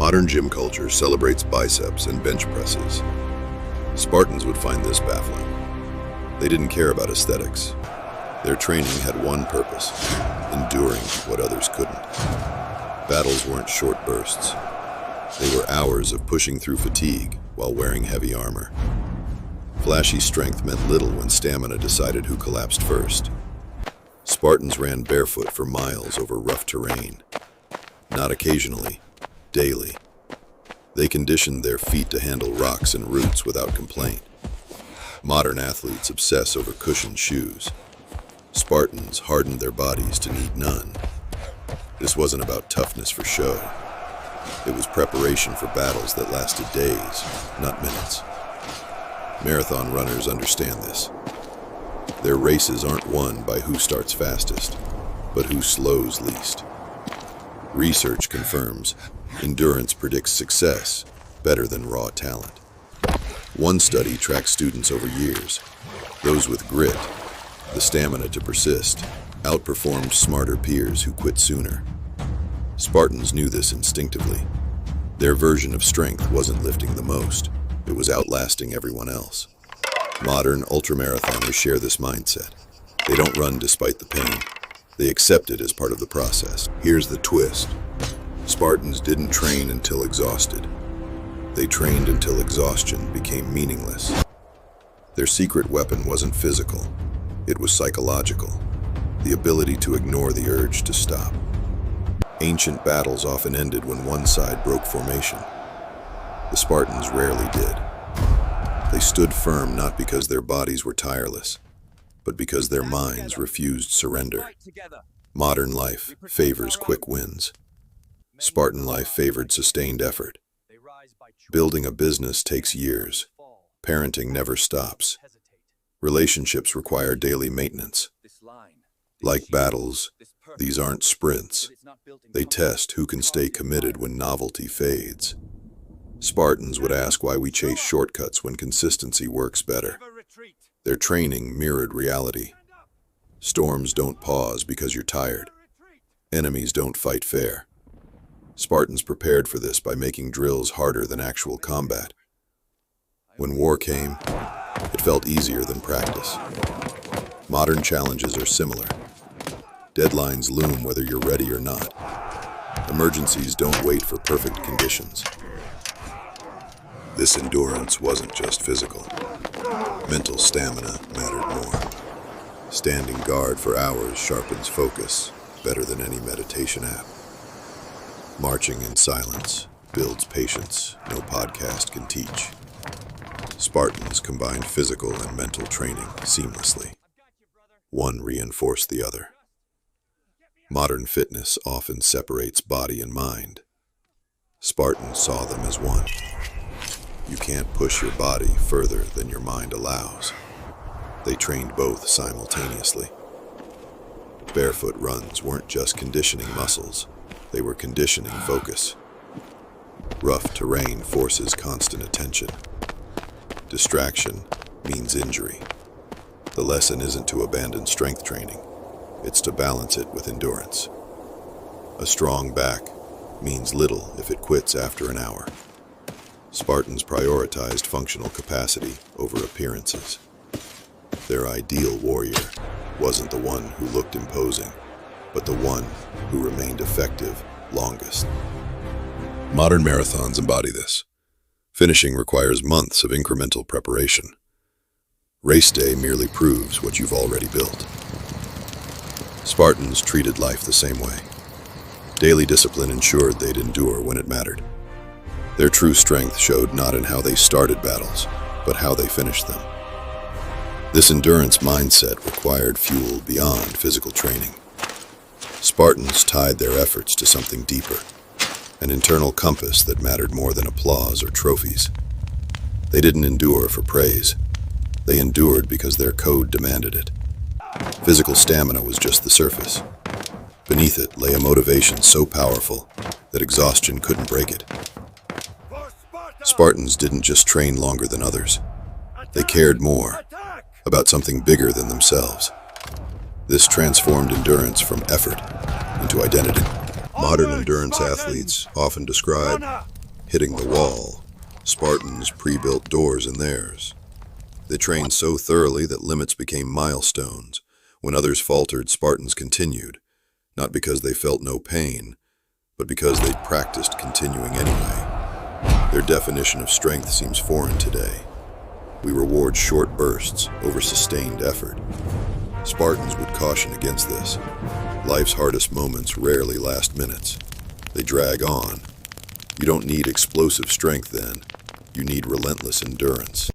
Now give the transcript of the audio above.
Modern gym culture celebrates biceps and bench presses. Spartans would find this baffling. They didn't care about aesthetics. Their training had one purpose: enduring what others couldn't. Battles weren't short bursts. They were hours of pushing through fatigue while wearing heavy armor. Flashy strength meant little when stamina decided who collapsed first. Spartans ran barefoot for miles over rough terrain. Not occasionally, daily. They conditioned their feet to handle rocks and roots without complaint. Modern athletes obsess over cushioned shoes. Spartans hardened their bodies to need none. This wasn't about toughness for show. It was preparation for battles that lasted days, not minutes. Marathon runners understand this. Their races aren't won by who starts fastest, but who slows least. Research confirms endurance predicts success better than raw talent. One study tracked students over years. Those with grit, the stamina to persist, outperformed smarter peers who quit sooner. Spartans knew this instinctively. Their version of strength wasn't lifting the most, it was outlasting everyone else. Modern ultramarathoners share this mindset. They don't run despite the pain. They accept it as part of the process. Here's the twist. Spartans didn't train until exhausted. They trained until exhaustion became meaningless. Their secret weapon wasn't physical. It was psychological. The ability to ignore the urge to stop. Ancient battles often ended when one side broke formation. The Spartans rarely did. They stood firm not because their bodies were tireless, but because their minds refused surrender. Modern life favors quick wins. Spartan life favored sustained effort. Building a business takes years. Parenting never stops. Relationships require daily maintenance. Like battles, these aren't sprints. They test who can stay committed when novelty fades. Spartans would ask why we chase shortcuts when consistency works better. Their training mirrored reality. Storms don't pause because you're tired. Enemies don't fight fair. Spartans prepared for this by making drills harder than actual combat. When war came, it felt easier than practice. Modern challenges are similar. Deadlines loom whether you're ready or not. Emergencies don't wait for perfect conditions. This endurance wasn't just physical. Mental stamina mattered more. Standing guard for hours sharpens focus better than any meditation app. Marching in silence builds patience no podcast can teach. Spartans combined physical and mental training seamlessly. One reinforced the other. Modern fitness often separates body and mind. Spartans saw them as one. You can't push your body further than your mind allows. They trained both simultaneously. Barefoot runs weren't just conditioning muscles, they were conditioning focus. Rough terrain forces constant attention. Distraction means injury. The lesson isn't to abandon strength training, it's to balance it with endurance. A strong back means little if it quits after an hour. Spartans prioritized functional capacity over appearances. Their ideal warrior wasn't the one who looked imposing, but the one who remained effective longest. Modern marathons embody this. Finishing requires months of incremental preparation. Race day merely proves what you've already built. Spartans treated life the same way. Daily discipline ensured they'd endure when it mattered. Their true strength showed not in how they started battles, but how they finished them. This endurance mindset required fuel beyond physical training. Spartans tied their efforts to something deeper, an internal compass that mattered more than applause or trophies. They didn't endure for praise. They endured because their code demanded it. Physical stamina was just the surface. Beneath it lay a motivation so powerful that exhaustion couldn't break it. Spartans didn't just train longer than others. They cared more, about something bigger than themselves. This transformed endurance from effort into identity. Modern endurance athletes often describe hitting the wall. Spartans pre-built doors in theirs. They trained so thoroughly that limits became milestones. When others faltered, Spartans continued, not because they felt no pain, but because they'd practiced continuing anyway. Their definition of strength seems foreign today. We reward short bursts over sustained effort. Spartans would caution against this. Life's hardest moments rarely last minutes. They drag on. You don't need explosive strength then. You need relentless endurance.